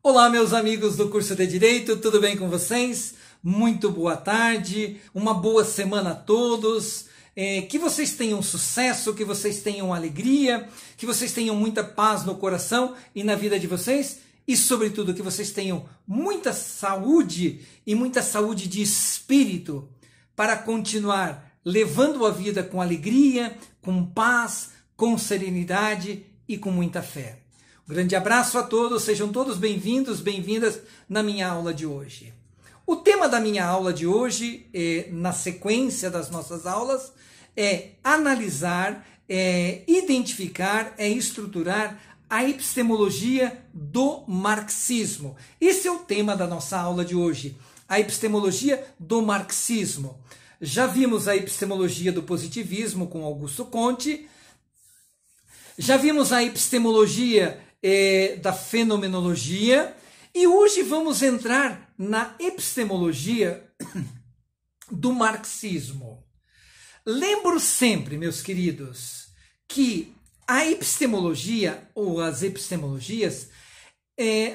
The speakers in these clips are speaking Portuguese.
Olá, meus amigos do curso de Direito, tudo bem com vocês? Muito boa tarde, uma boa semana a todos, que vocês tenham sucesso, que vocês tenham alegria, que vocês tenham muita paz no coração e na vida de vocês e, sobretudo, que vocês tenham muita saúde e muita saúde de espírito para continuar levando a vida com alegria, com paz, com serenidade e com muita fé. Um grande abraço a todos, sejam todos bem-vindos, bem-vindas na minha aula de hoje. O tema da minha aula de hoje, na sequência das nossas aulas, é analisar, identificar, estruturar a epistemologia do marxismo. Esse é o tema da nossa aula de hoje, a epistemologia do marxismo. Já vimos a epistemologia do positivismo com Augusto Comte, já vimos a epistemologia da fenomenologia e hoje vamos entrar na epistemologia do marxismo. Lembro sempre, meus queridos, que a epistemologia ou as epistemologias,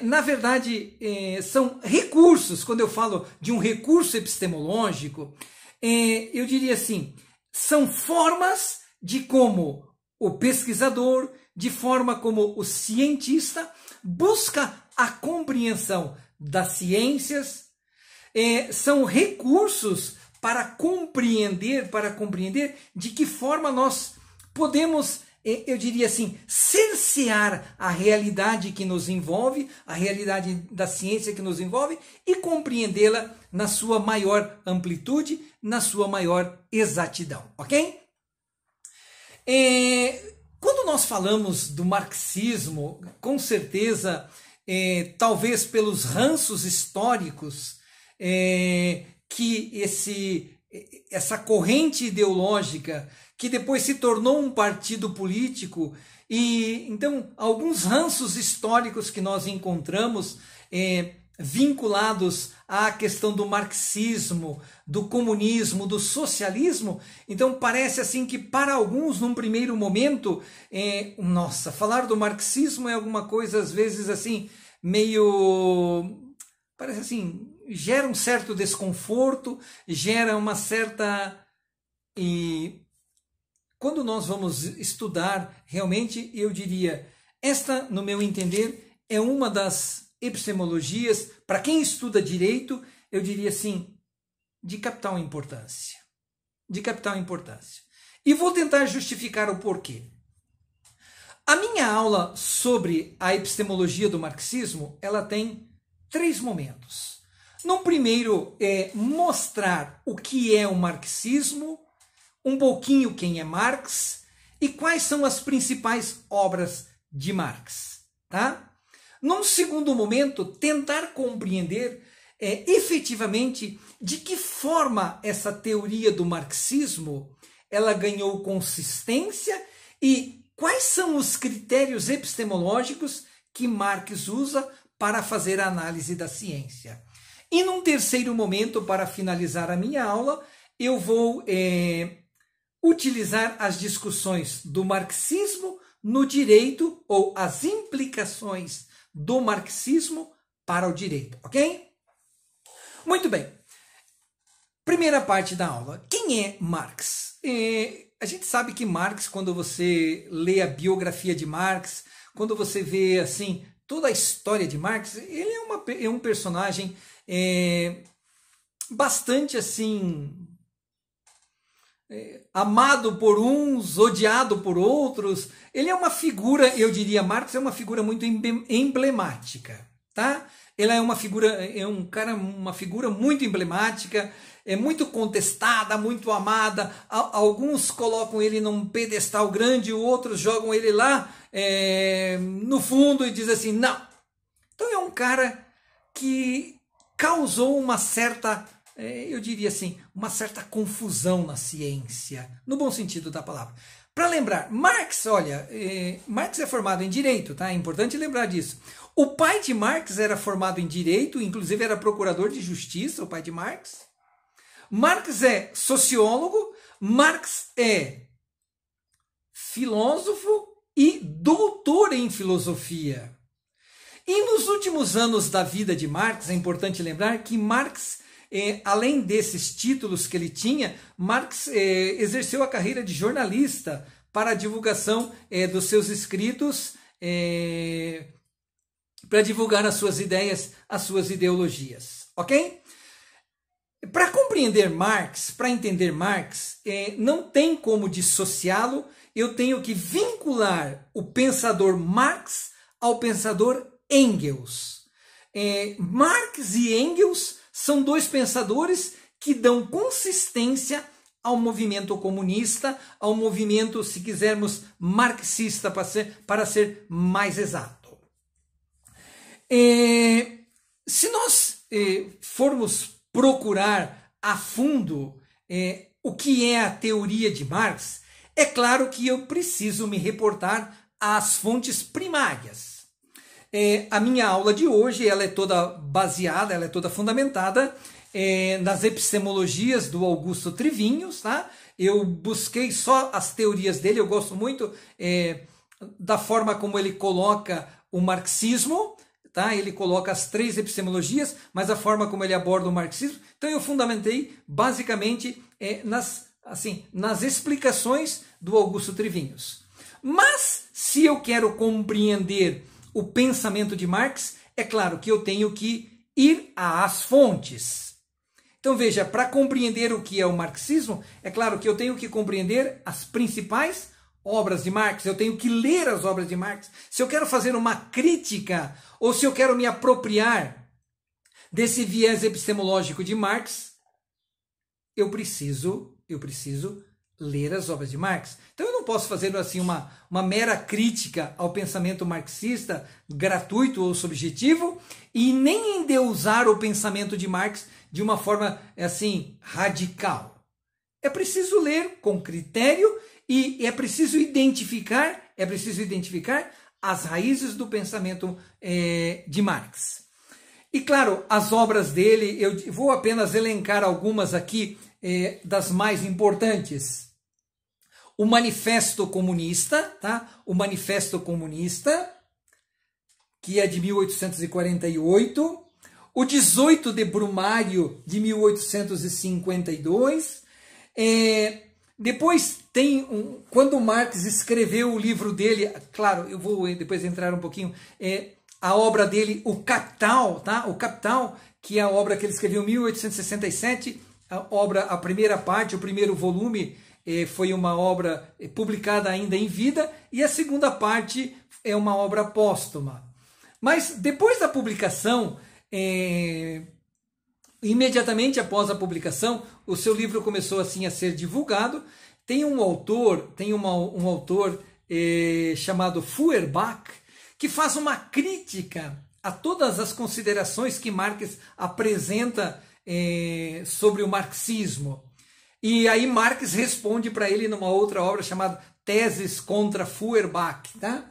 na verdade, são recursos. Quando eu falo de um recurso epistemológico, eu diria assim, são formas de como o pesquisador, de forma como o cientista busca a compreensão das ciências, são recursos para compreender de que forma nós podemos, eu diria assim, cercear a realidade que nos envolve, a realidade da ciência que nos envolve e compreendê-la na sua maior amplitude, na sua maior exatidão, ok? Quando nós falamos do marxismo, com certeza, talvez pelos ranços históricos que essa corrente ideológica, que depois se tornou um partido político, e então alguns ranços históricos que nós encontramos vinculados à questão do marxismo, do comunismo, do socialismo, então parece assim que para alguns, num primeiro momento, nossa, falar do marxismo é alguma coisa às vezes assim, meio, parece assim, gera um certo desconforto, gera uma certa... E quando nós vamos estudar, realmente, eu diria, esta, no meu entender, é uma das epistemologias, para quem estuda direito, eu diria assim, de capital importância. De capital importância. E vou tentar justificar o porquê. A minha aula sobre a epistemologia do marxismo, ela tem 3 momentos. No primeiro é mostrar o que é o marxismo, um pouquinho quem é Marx e quais são as principais obras de Marx, tá? Num segundo momento, tentar compreender efetivamente de que forma essa teoria do marxismo ela ganhou consistência e quais são os critérios epistemológicos que Marx usa para fazer a análise da ciência. E num terceiro momento, para finalizar a minha aula, eu vou utilizar as discussões do marxismo no direito ou as implicações do marxismo para o direito, ok? Muito bem. Primeira parte da aula. Quem é Marx? A gente sabe que Marx, quando você lê a biografia de Marx, quando você vê assim toda a história de Marx, ele é um personagem bastante assim amado por uns, odiado por outros. Ele é uma figura, eu diria, Marx é uma figura muito emblemática, tá? Ele é uma figura, uma figura muito emblemática, muito contestada, muito amada. Alguns colocam ele num pedestal grande, outros jogam ele lá no fundo e dizem assim, não. Então é um cara que causou uma certa, eu diria assim, uma certa confusão na ciência, no bom sentido da palavra. Para lembrar, Marx, olha, Marx é formado em Direito, tá? É importante lembrar disso. O pai de Marx era formado em Direito, inclusive era procurador de Justiça, o pai de Marx. Marx é sociólogo, Marx é filósofo e doutor em filosofia. E nos últimos anos da vida de Marx, é importante lembrar que Marx, além desses títulos que ele tinha, Marx exerceu a carreira de jornalista para a divulgação dos seus escritos, para divulgar as suas ideias, as suas ideologias, ok? Para compreender Marx, para entender Marx, não tem como dissociá-lo, eu tenho que vincular o pensador Marx ao pensador Engels. Marx e Engels são dois pensadores que dão consistência ao movimento comunista, ao movimento, se quisermos, marxista, para ser mais exato. Se nós formos procurar a fundo o que é a teoria de Marx, é claro que eu preciso me reportar às fontes primárias. A minha aula de hoje ela é toda baseada, ela é toda fundamentada nas epistemologias do Augusto Trivinhos, tá? Eu busquei só as teorias dele, eu gosto muito da forma como ele coloca o marxismo, tá? Ele coloca as 3 epistemologias, mas a forma como ele aborda o marxismo. Então eu fundamentei basicamente nas explicações do Augusto Trivinhos. Mas se eu quero compreender o pensamento de Marx, é claro que eu tenho que ir às fontes. Então veja, para compreender o que é o marxismo, é claro que eu tenho que compreender as principais obras de Marx, eu tenho que ler as obras de Marx. Se eu quero fazer uma crítica, ou se eu quero me apropriar desse viés epistemológico de Marx, eu preciso ler as obras de Marx. Então eu não posso fazer assim uma mera crítica ao pensamento marxista, gratuito ou subjetivo, e nem endeusar o pensamento de Marx de uma forma assim radical. É preciso ler com critério e é preciso identificar as raízes do pensamento de Marx. E claro, as obras dele, eu vou apenas elencar algumas aqui das mais importantes. O Manifesto Comunista, tá? O Manifesto Comunista, que é de 1848. O 18 de Brumário, de 1852. Depois tem, quando Marx escreveu o livro dele, claro, eu vou depois entrar um pouquinho, a obra dele, O Capital, tá? O Capital, que é a obra que ele escreveu em 1867, a primeira parte, o primeiro volume, foi uma obra publicada ainda em vida, e a segunda parte é uma obra póstuma. Mas depois da publicação, imediatamente após a publicação, o seu livro começou assim a ser divulgado. Tem um autor, chamado Feuerbach, que faz uma crítica a todas as considerações que Marx apresenta sobre o marxismo. E aí Marx responde para ele numa outra obra chamada Teses contra Feuerbach, tá?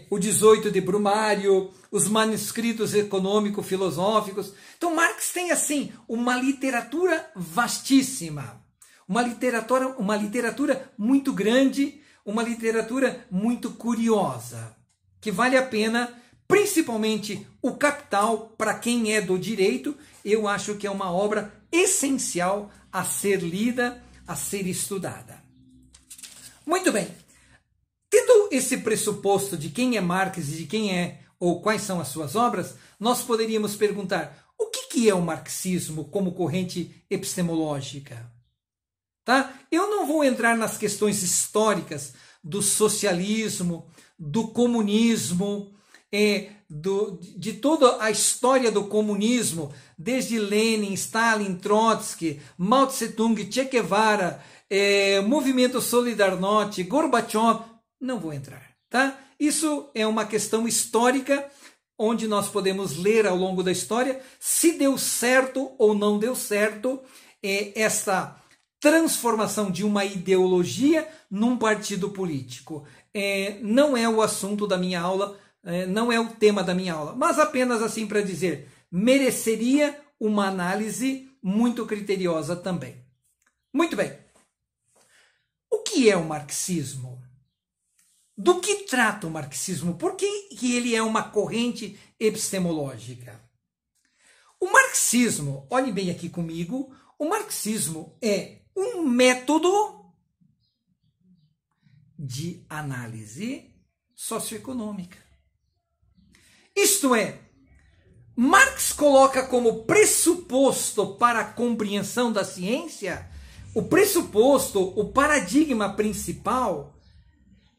O 18 de Brumário, os manuscritos econômico-filosóficos. Então Marx tem assim uma literatura vastíssima, uma literatura muito grande, uma literatura muito curiosa, que vale a pena, principalmente O Capital, para quem é do direito, eu acho que é uma obra essencial a ser lida, a ser estudada. Muito bem. Tendo esse pressuposto de quem é Marx e de quem é ou quais são as suas obras, nós poderíamos perguntar: o que é o marxismo como corrente epistemológica? Tá? Eu não vou entrar nas questões históricas do socialismo, do comunismo, de toda a história do comunismo, desde Lenin, Stalin, Trotsky, Mao Tse-tung, Che Guevara, movimento Solidarność, Gorbachev. Não vou entrar, tá? Isso é uma questão histórica, onde nós podemos ler ao longo da história se deu certo ou não deu certo essa transformação de uma ideologia num partido político. Não é o assunto da minha aula, não é o tema da minha aula, mas apenas assim para dizer, mereceria uma análise muito criteriosa também. Muito bem. O que é o marxismo? do que trata o marxismo? Por que ele é uma corrente epistemológica? O marxismo, olhe bem aqui comigo, o marxismo é um método de análise socioeconômica. Isto é, Marx coloca como pressuposto para a compreensão da ciência, o pressuposto, o paradigma principal,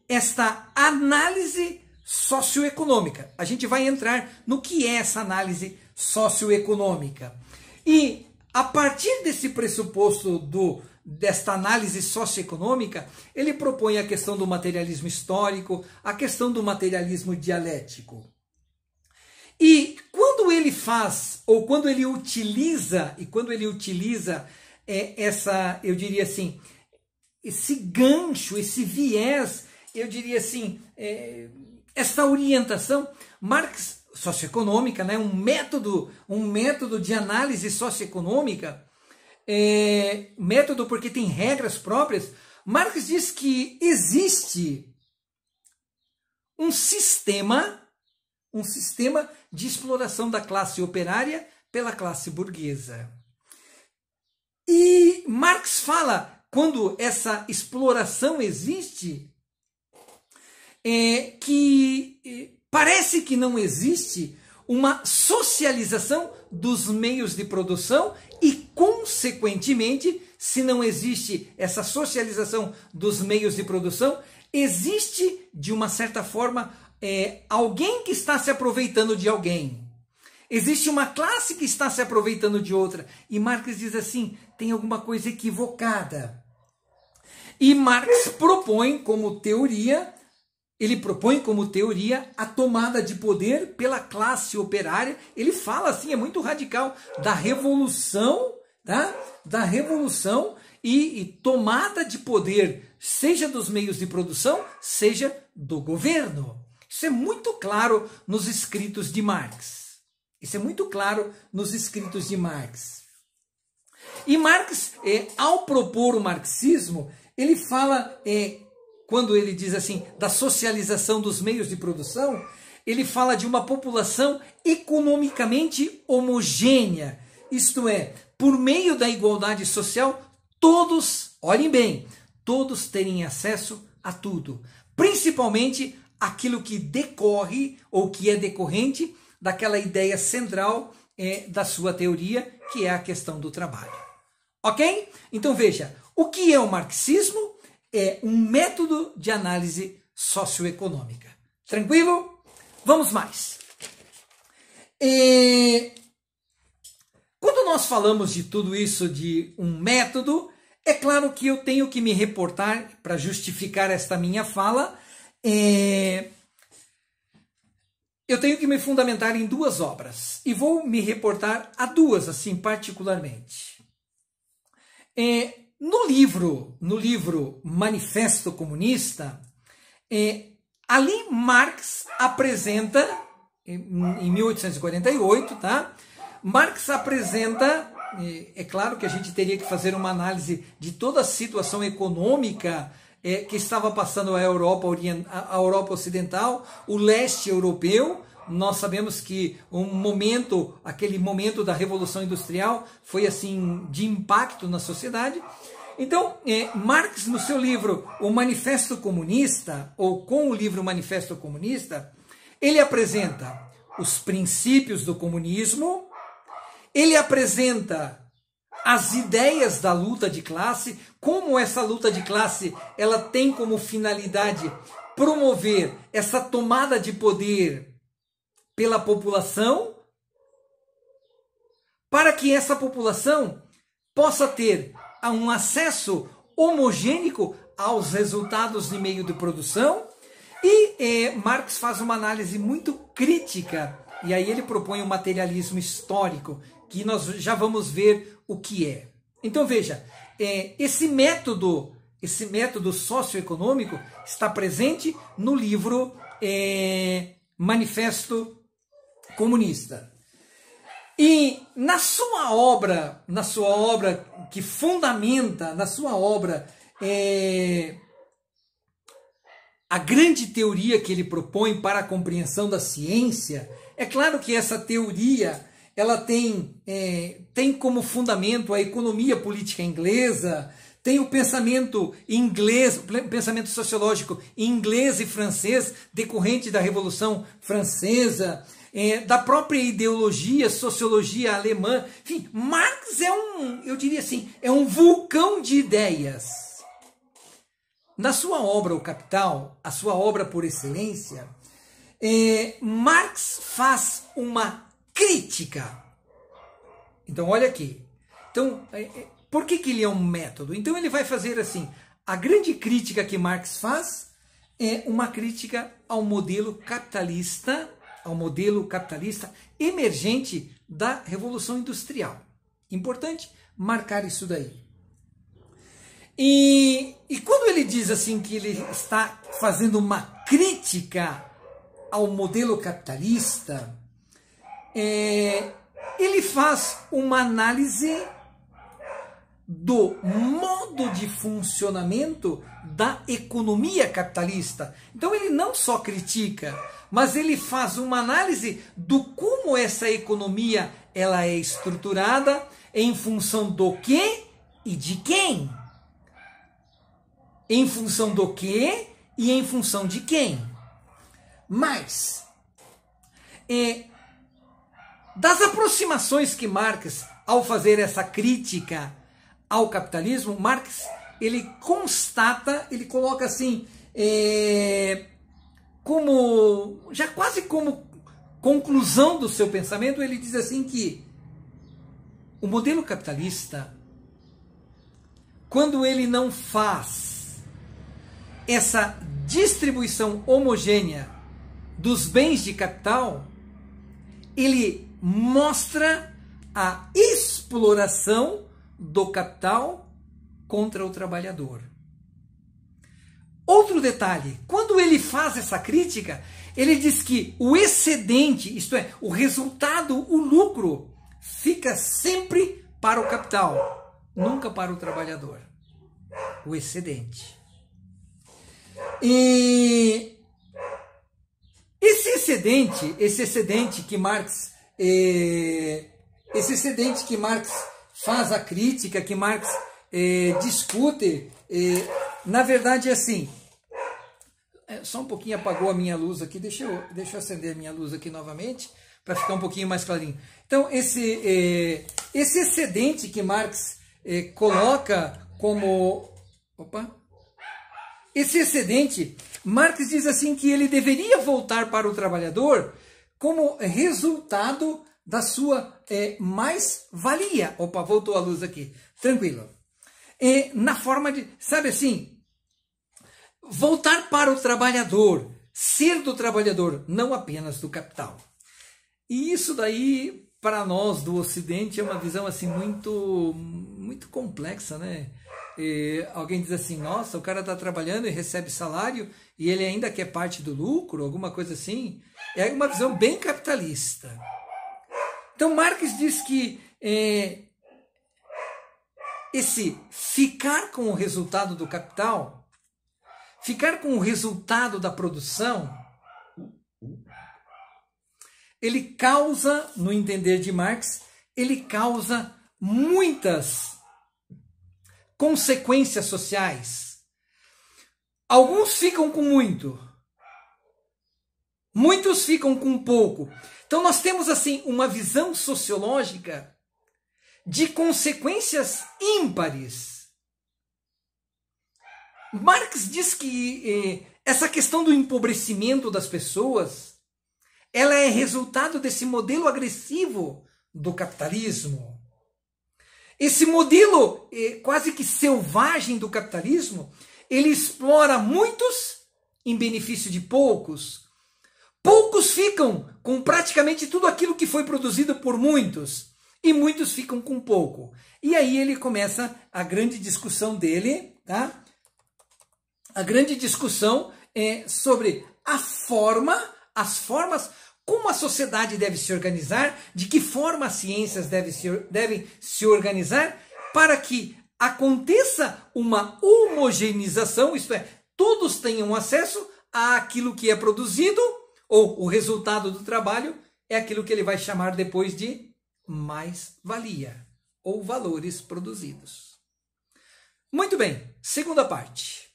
esta análise socioeconômica. A gente vai entrar no que é essa análise socioeconômica. E a partir desse pressuposto desta análise socioeconômica, ele propõe a questão do materialismo histórico, a questão do materialismo dialético. E quando ele faz, ou quando ele utiliza, essa, eu diria assim, esse gancho, esse viés, eu diria assim, essa orientação, Marx, socioeconômica, né, um método de análise socioeconômica, método porque tem regras próprias, Marx diz que existe um sistema de exploração da classe operária pela classe burguesa. E Marx fala, quando essa exploração existe, que parece que não existe uma socialização dos meios de produção e, consequentemente, se não existe essa socialização dos meios de produção, existe, de uma certa forma, alguém que está se aproveitando de alguém. Existe uma classe que está se aproveitando de outra. E Marx diz assim, tem alguma coisa equivocada. E Marx propõe como teoria, a tomada de poder pela classe operária. Ele fala assim, é muito radical, da revolução, tá? Da revolução e tomada de poder, seja dos meios de produção, seja do governo. Isso é muito claro nos escritos de Marx. E Marx, ao propor o marxismo, ele fala, quando ele diz assim, da socialização dos meios de produção, ele fala de uma população economicamente homogênea. Isto é, por meio da igualdade social, todos, olhem bem, todos terem acesso a tudo. Principalmente aquilo que decorre, ou que é decorrente, daquela ideia central da sua teoria, que é a questão do trabalho. Ok? Então veja, o que é o marxismo? É um método de análise socioeconômica. Tranquilo? Vamos mais. Quando nós falamos de tudo isso, de um método, é claro que eu tenho que me reportar, para justificar esta minha fala, eu tenho que me fundamentar em duas obras. E vou me reportar a duas, assim, particularmente. No livro Manifesto Comunista, ali Marx apresenta, em 1848, tá? Marx apresenta, é claro que a gente teria que fazer uma análise de toda a situação econômica que estava passando a Europa Ocidental, o leste europeu. Nós sabemos que aquele momento da Revolução Industrial foi assim de impacto na sociedade. Então, Marx, no seu livro O Manifesto Comunista, ou com o livro Manifesto Comunista, ele apresenta os princípios do comunismo, ele apresenta as ideias da luta de classe, como essa luta de classe ela tem como finalidade promover essa tomada de poder pela população, para que essa população possa ter um acesso homogêneo aos resultados de meio de produção. E Marx faz uma análise muito crítica, e aí ele propõe o materialismo histórico, que nós já vamos ver o que é. Então veja, esse método socioeconômico está presente no livro Manifesto Comunista. E na sua obra que fundamenta, na sua obra a grande teoria que ele propõe para a compreensão da ciência, é claro que essa teoria ela tem como fundamento a economia política inglesa, tem o pensamento inglês, o pensamento sociológico inglês e francês, decorrente da Revolução Francesa, da própria ideologia, sociologia alemã. Enfim, Marx eu diria assim, é um vulcão de ideias. Na sua obra O Capital, a sua obra por excelência, Marx faz uma crítica. Então, olha aqui. Então, por que ele é um método? Então, ele vai fazer assim, a grande crítica que Marx faz é uma crítica ao modelo capitalista emergente da Revolução Industrial. Importante marcar isso daí. E quando ele diz assim que ele está fazendo uma crítica ao modelo capitalista, ele faz uma análise do modo de funcionamento da economia capitalista. Então ele não só critica, mas ele faz uma análise do como essa economia ela é estruturada, em função do que e de quem. Em função do que e em função de quem. Mas, das aproximações que Marx, ao fazer essa crítica ao capitalismo, Marx, ele constata, ele coloca assim, já quase como conclusão do seu pensamento, ele diz assim que o modelo capitalista, quando ele não faz essa distribuição homogênea dos bens de capital, ele mostra a exploração do capital contra o trabalhador. Outro detalhe, quando ele faz essa crítica, ele diz que o excedente, isto é, o resultado, o lucro, fica sempre para o capital, nunca para o trabalhador. O excedente. E esse excedente que Marx faz a crítica, que Marx discute, na verdade é assim. Só um pouquinho apagou a minha luz aqui, deixa eu acender a minha luz aqui novamente, para ficar um pouquinho mais clarinho. Então, esse excedente que Marx coloca como... Esse excedente, Marx diz assim que ele deveria voltar para o trabalhador como resultado da sua mais-valia. Opa, voltou a luz aqui. Tranquilo. Na forma de, sabe assim, voltar para o trabalhador, ser do trabalhador, não apenas do capital. E isso daí, para nós do Ocidente, é uma visão assim muito complexa, né? Alguém diz assim, nossa, o cara está trabalhando e recebe salário e ele ainda quer parte do lucro, alguma coisa assim. É uma visão bem capitalista. Então Marx diz que esse ficar com o resultado do capital, ficar com o resultado da produção, ele causa, no entender de Marx, ele causa muitas consequências sociais. Alguns ficam com muito, muitos ficam com pouco. Então nós temos assim uma visão sociológica de consequências ímpares. Marx diz que essa questão do empobrecimento das pessoas, ela é resultado desse modelo agressivo do capitalismo. Esse modelo quase que selvagem do capitalismo, ele explora muitos em benefício de poucos. Poucos ficam com praticamente tudo aquilo que foi produzido por muitos, e muitos ficam com pouco. E aí ele começa a grande discussão dele, tá? A grande discussão sobre as formas, como a sociedade deve se organizar, de que forma as ciências devem se organizar para que aconteça uma homogeneização, isto é, todos tenham acesso àquilo que é produzido, ou o resultado do trabalho, é aquilo que ele vai chamar depois de mais-valia, ou valores produzidos. Muito bem, segunda parte.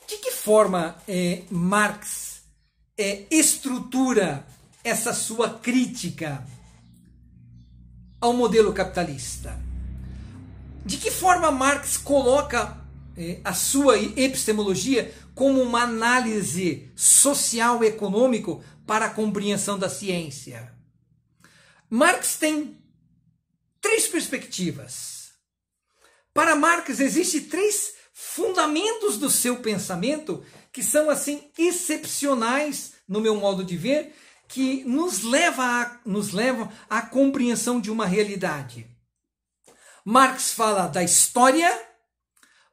De que forma Marx estrutura essa sua crítica ao modelo capitalista? De que forma Marx coloca a sua epistemologia como uma análise social e econômico para a compreensão da ciência? Marx tem três perspectivas. Para Marx existem três fundamentos do seu pensamento que são assim excepcionais no meu modo de ver, que nos levam à compreensão de uma realidade. Marx fala da história,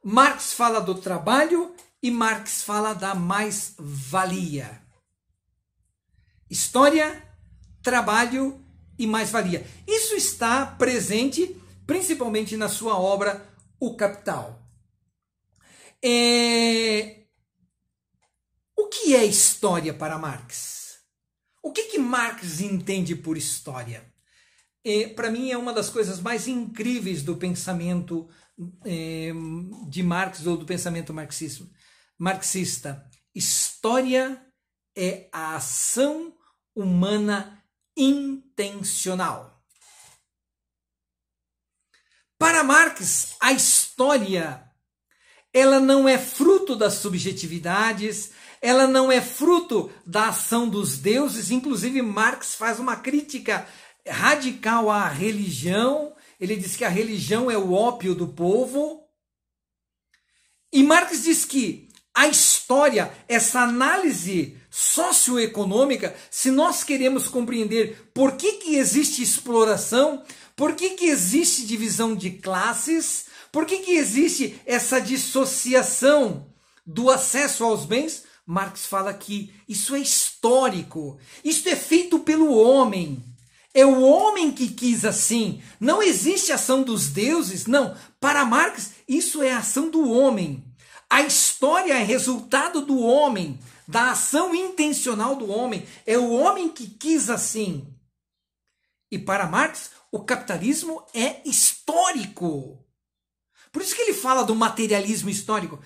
Marx fala do trabalho e Marx fala da mais-valia. História, trabalho e mais-valia. Isso está presente principalmente na sua obra O Capital. O que é história para Marx? O que Marx entende por história? Para mim é uma das coisas mais incríveis do pensamento de Marx ou do pensamento marxista. História é a ação humana intencional. Para Marx, a história ela não é fruto das subjetividades, ela não é fruto da ação dos deuses. Inclusive, Marx faz uma crítica radical à religião. Ele diz que a religião é o ópio do povo. E Marx diz que a história, essa análise socioeconômica, se nós queremos compreender por que existe exploração, por que existe divisão de classes, por que existe essa dissociação do acesso aos bens, Marx fala que isso é histórico, isso é feito pelo homem. É o homem que quis assim. Não existe ação dos deuses, não. Para Marx, isso é a ação do homem. A história é resultado do homem, da ação intencional do homem. É o homem que quis assim. E para Marx, o capitalismo é histórico. Por isso que ele fala do materialismo histórico.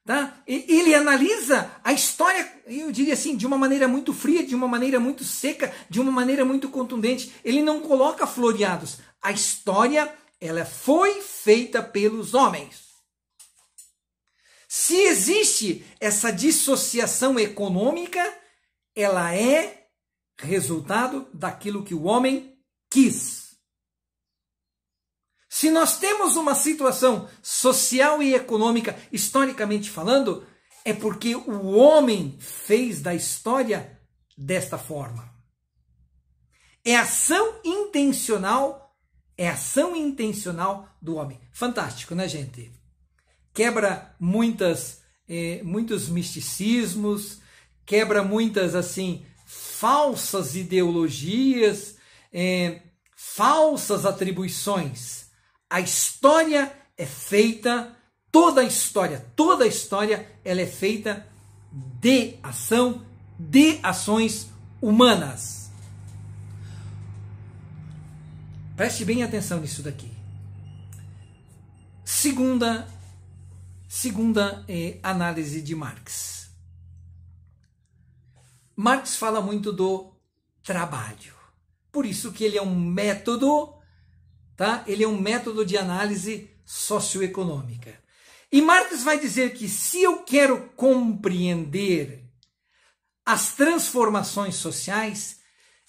Tá? Ele analisa a história, eu diria assim, de uma maneira muito fria, de uma maneira muito seca, de uma maneira muito contundente. Ele não coloca floreados. A história, ela foi feita pelos homens. Se existe essa dissociação econômica, ela é resultado daquilo que o homem quis. Se nós temos uma situação social e econômica, historicamente falando, é porque o homem fez da história desta forma. É ação intencional do homem. Fantástico, né, gente? Quebra muitos misticismos, quebra muitas assim falsas ideologias, falsas atribuições. A história é feita, toda a história, ela é feita de ação, de ações humanas. Preste bem atenção nisso daqui. Segunda análise de Marx. Marx fala muito do trabalho. Por isso que ele é um método, tá? Ele é um método de análise socioeconômica. E Marx vai dizer que se eu quero compreender as transformações sociais,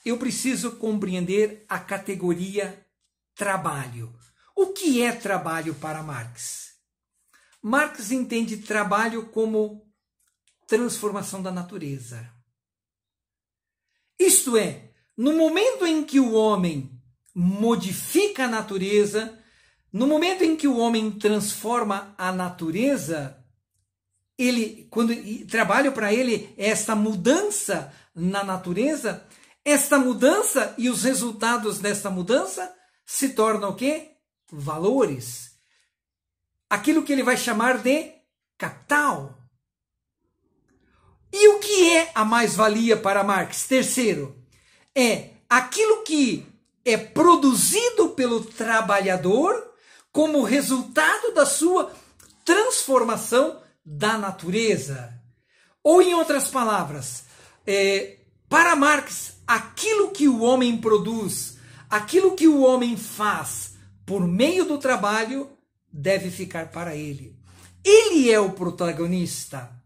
eu preciso compreender a categoria trabalho. O que é trabalho para Marx? Marx entende trabalho como transformação da natureza. Isto é, no momento em que o homem modifica a natureza, no momento em que o homem transforma a natureza, trabalho para ele é esta mudança na natureza, esta mudança e os resultados desta mudança se tornam o quê? Valores. Aquilo que ele vai chamar de capital. E o que é a mais-valia para Marx? Terceiro, é aquilo que é produzido pelo trabalhador como resultado da sua transformação da natureza. Ou, em outras palavras, para Marx, aquilo que o homem produz, aquilo que o homem faz por meio do trabalho, deve ficar para ele. Ele é o protagonista.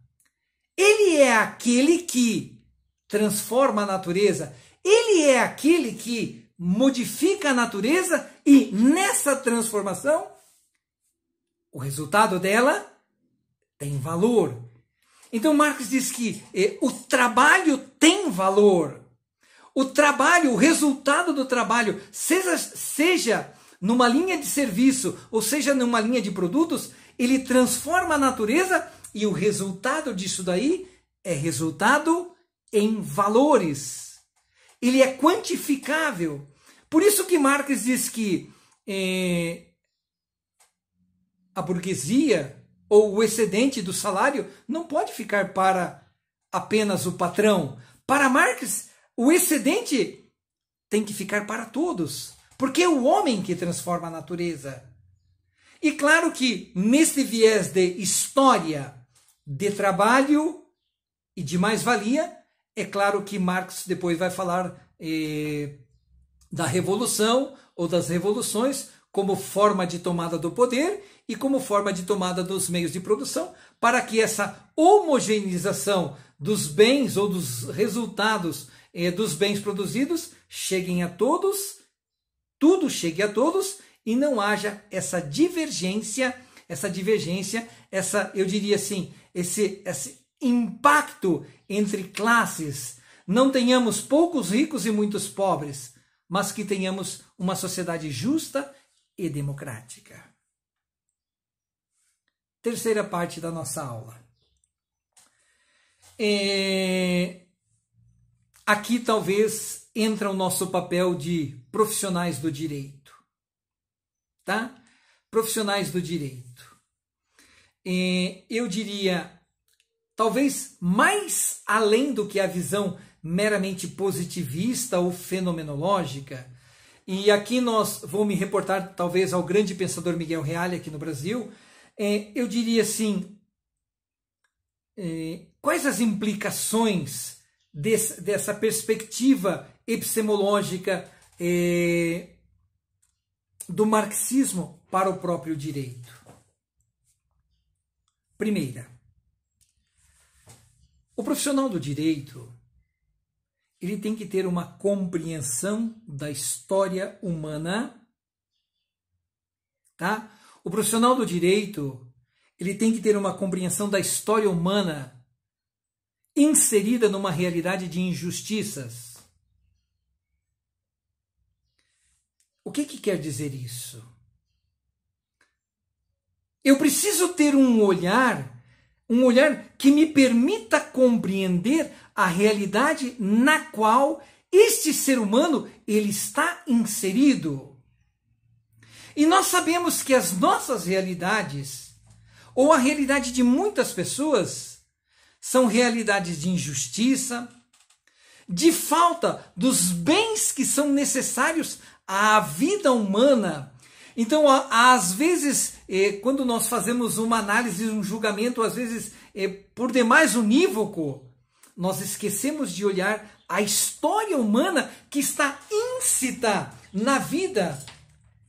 Ele é aquele que transforma a natureza. Ele é aquele que modifica a natureza e, nessa transformação, o resultado dela tem valor. Então Marx diz que o trabalho tem valor. O trabalho, o resultado do trabalho, seja numa linha de serviço ou seja numa linha de produtos, ele transforma a natureza e o resultado disso daí é resultado em valores. Ele é quantificável. Por isso que Marx diz que a burguesia ou o excedente do salário não pode ficar para apenas o patrão. Para Marx, o excedente tem que ficar para todos, porque é o homem que transforma a natureza. E claro que nesse viés de história, de trabalho e de mais-valia, é claro que Marx depois vai falar da revolução ou das revoluções como forma de tomada do poder e como forma de tomada dos meios de produção, para que essa homogeneização dos bens ou dos resultados dos bens produzidos cheguem a todos, tudo chegue a todos e não haja essa divergência, eu diria assim, esse impacto entre classes. Não tenhamos poucos ricos e muitos pobres, mas que tenhamos uma sociedade justa e democrática. Terceira parte da nossa aula. Aqui talvez entra o nosso papel de profissionais do direito. Tá? Profissionais do direito. Eu diria, talvez mais além do que a visão meramente positivista ou fenomenológica, e aqui vou me reportar talvez ao grande pensador Miguel Reale aqui no Brasil, eu diria assim, quais as implicações dessa perspectiva epistemológica do marxismo para o próprio direito? Primeira, o profissional do direito, ele tem que ter uma compreensão da história humana, tá? O profissional do direito, ele tem que ter uma compreensão da história humana inserida numa realidade de injustiças. O que quer dizer isso? Eu preciso ter um olhar que me permita compreender a realidade na qual este ser humano ele está inserido. E nós sabemos que as nossas realidades, ou a realidade de muitas pessoas, são realidades de injustiça, de falta dos bens que são necessários à vida humana. Então, às vezes, quando nós fazemos uma análise, um julgamento, às vezes, por demais unívoco, nós esquecemos de olhar a história humana que está íncita na vida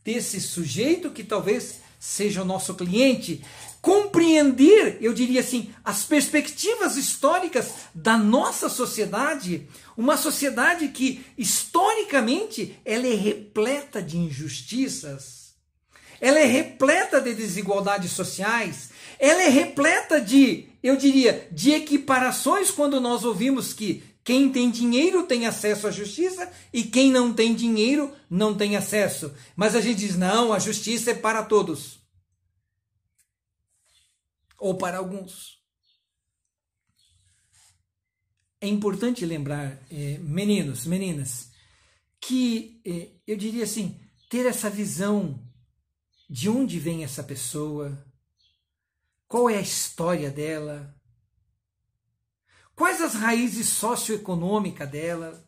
desse sujeito que talvez seja o nosso cliente. Compreender, eu diria assim, as perspectivas históricas da nossa sociedade, uma sociedade que, historicamente, ela é repleta de injustiças, ela é repleta de desigualdades sociais, ela é repleta de, eu diria, de equiparações quando nós ouvimos que quem tem dinheiro tem acesso à justiça e quem não tem dinheiro não tem acesso. Mas a gente diz, não, a justiça é para todos. Ou para alguns. É importante lembrar, meninos, meninas, que eu diria assim, ter essa visão de onde vem essa pessoa, qual é a história dela, Quais as raízes socioeconômicas dela?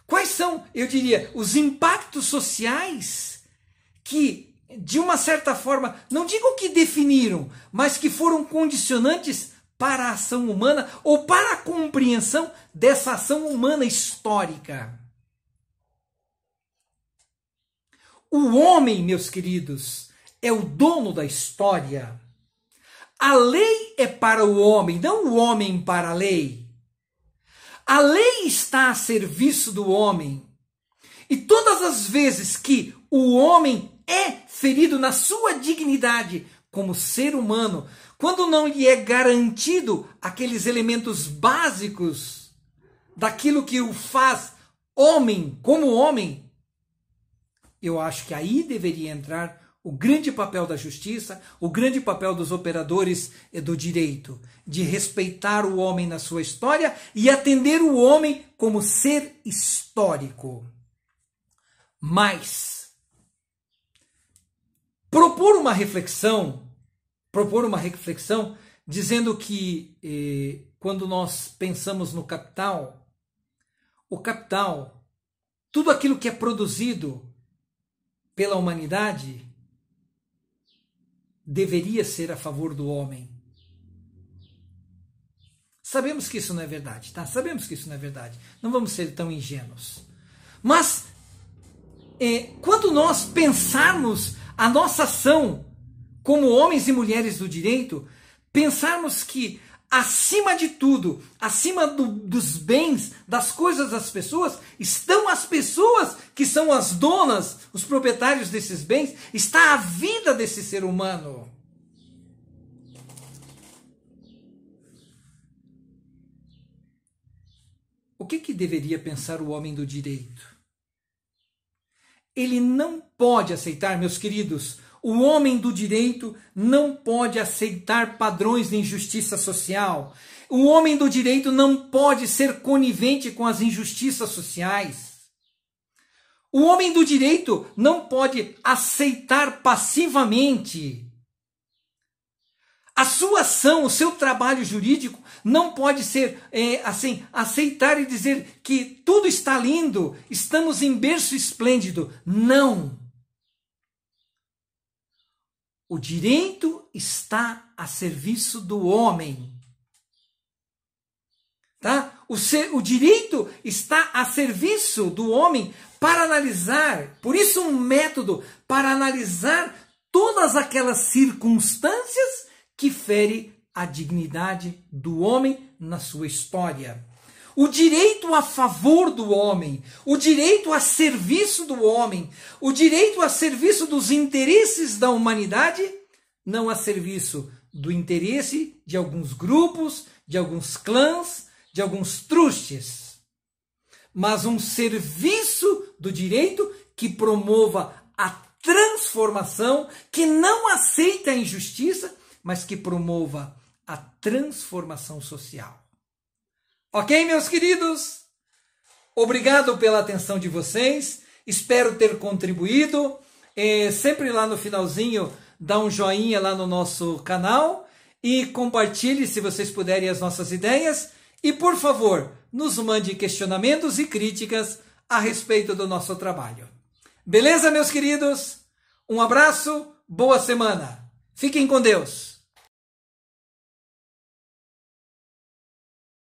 Quais são, eu diria, os impactos sociais que, de uma certa forma, não digo que definiram, mas que foram condicionantes para a ação humana ou para a compreensão dessa ação humana histórica? O homem, meus queridos, é o dono da história. A lei é para o homem, não o homem para a lei. A lei está a serviço do homem. E todas as vezes que o homem é ferido na sua dignidade como ser humano, quando não lhe é garantido aqueles elementos básicos daquilo que o faz homem como homem, eu acho que aí deveria entrar o grande papel da justiça, o grande papel dos operadores do direito, de respeitar o homem na sua história e atender o homem como ser histórico. Mas propor uma reflexão dizendo que quando nós pensamos no capital, o capital, tudo aquilo que é produzido pela humanidade, deveria ser a favor do homem. Sabemos que isso não é verdade, tá? Sabemos que isso não é verdade. Não vamos ser tão ingênuos. Mas, quando nós pensarmos a nossa ação como homens e mulheres do direito, pensarmos que, acima de tudo, acima dos bens, das coisas das pessoas, estão as pessoas que são as donas, os proprietários desses bens, está a vida desse ser humano. O que deveria pensar o homem do direito? Ele não pode aceitar, meus queridos, o homem do direito não pode aceitar padrões de injustiça social. O homem do direito não pode ser conivente com as injustiças sociais. O homem do direito não pode aceitar passivamente. A sua ação, o seu trabalho jurídico não pode ser aceitar e dizer que tudo está lindo, estamos em berço esplêndido. Não. O direito está a serviço do homem. Tá? O direito está a serviço do homem para analisar, por isso um método para analisar todas aquelas circunstâncias que ferem a dignidade do homem na sua história. O direito a favor do homem, o direito a serviço do homem, o direito a serviço dos interesses da humanidade, não a serviço do interesse de alguns grupos, de alguns clãs, de alguns trustes, mas um serviço do direito que promova a transformação, que não aceita a injustiça, mas que promova a transformação social. Ok, meus queridos? Obrigado pela atenção de vocês. Espero ter contribuído. Sempre lá no finalzinho, dá um joinha lá no nosso canal e compartilhe, se vocês puderem, as nossas ideias. E, por favor, nos mande questionamentos e críticas a respeito do nosso trabalho. Beleza, meus queridos? Um abraço, boa semana. Fiquem com Deus.